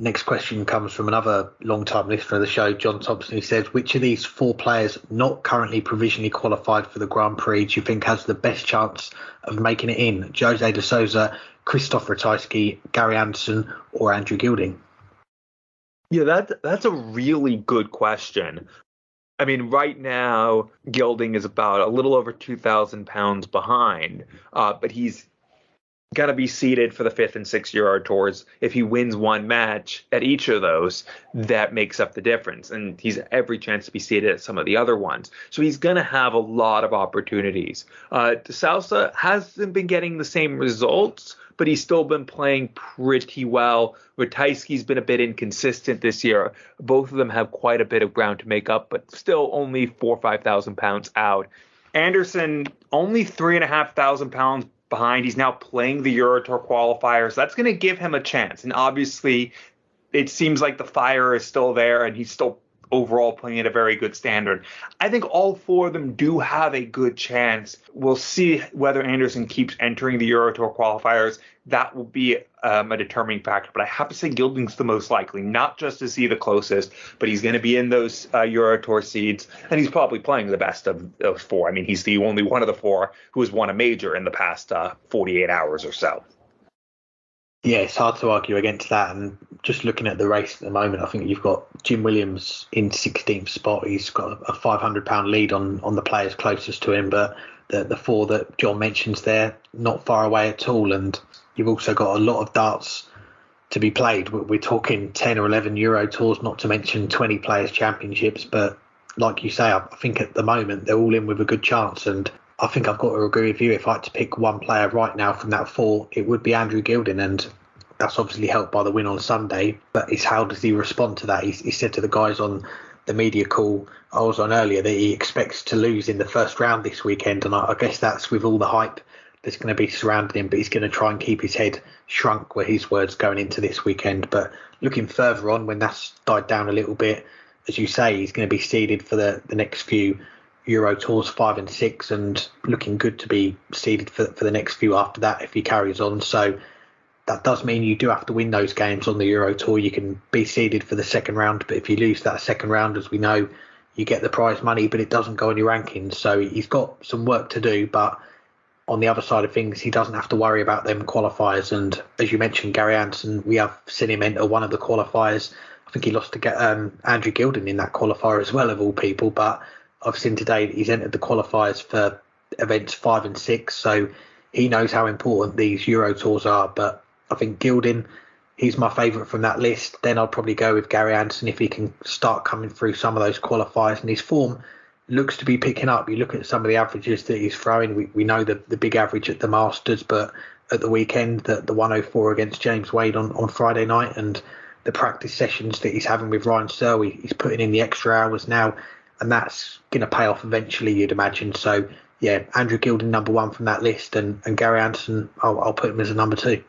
Next question comes from another long-time listener of the show, John Thompson, who says, which of these 4 players not currently provisionally qualified for the Grand Prix do you think has the best chance of making it in? Jose de Sousa, Krzysztof Ratajski, Gary Anderson, or Andrew Gilding? Yeah, that's a really good question. I mean, right now, Gilding is about a little over 2,000 pounds behind, but he's going to be seeded for the 5th and 6th Euro Tours. If he wins one match at each of those, that makes up the difference. And he's every chance to be seeded at some of the other ones. So he's going to have a lot of opportunities. De Sousa hasn't been getting the same results, but he's still been playing pretty well. Ratajski's been a bit inconsistent this year. Both of them have quite a bit of ground to make up, but still only 4,000 or 5,000 pounds out. Anderson, only 3,500 pounds behind. He's now playing the Eurotour qualifiers. That's going to give him a chance. And obviously, it seems like the fire is still there, and he's still overall playing at a very good standard. I think all 4 of them do have a good chance. We'll see whether Anderson keeps entering the Eurotour qualifiers. That will be a determining factor. But I have to say Gilding's the most likely, not just to see the closest, but he's going to be in those Eurotour seeds, and he's probably playing the best of those 4. I mean, he's the only one of the 4 who has won a major in the past 48 hours or so. Yeah, it's hard to argue against that. And just looking at the race at the moment, I think you've got Jim Williams in 16th spot. He's got a 500-pound lead on the players closest to him. But the 4 that John mentions there, not far away at all. And you've also got a lot of darts to be played. We're talking 10 or 11 Euro Tours, not to mention 20 Players' Championships. But like you say, I think at the moment they're all in with a good chance. And I think I've got to agree with you. If I had to pick one player right now from that 4, it would be Andrew Gilding, and that's obviously helped by the win on Sunday. But it's how does he respond to that? He said to the guys on the media call I was on earlier that he expects to lose in the first round this weekend, and I guess that's with all the hype that's going to be surrounding him. But he's going to try and keep his head shrunk, were his words, going into this weekend. But looking further on, when that's died down a little bit, as you say, he's going to be seeded for the next few Euro Tours 5 and 6, and looking good to be seeded for the next few after that if he carries on. So that does mean you do have to win those games on the Euro Tour. You can be seeded for the second round, but if you lose that second round, as we know, you get the prize money, but it doesn't go on your rankings. So he's got some work to do, but on the other side of things, he doesn't have to worry about them qualifiers. And as you mentioned, Gary Anderson, we have seen him enter one of the qualifiers. I think he lost to get Andrew Gilding in that qualifier as well, of all people, but I've seen today that he's entered the qualifiers for events 5 and 6, so he knows how important these Euro Tours are. But I think Gilding, he's my favourite from that list. Then I'll probably go with Gary Anderson if he can start coming through some of those qualifiers, and his form looks to be picking up. You look at some of the averages that he's throwing. We know the big average at the Masters, but at the weekend, the 104 against James Wade on Friday night, and the practice sessions that he's having with Ryan Searle, he's putting in the extra hours now, and that's going to pay off eventually, you'd imagine. So, yeah, Andrew Gilding, number 1 from that list, and Gary Anderson, I'll put him as a number 2.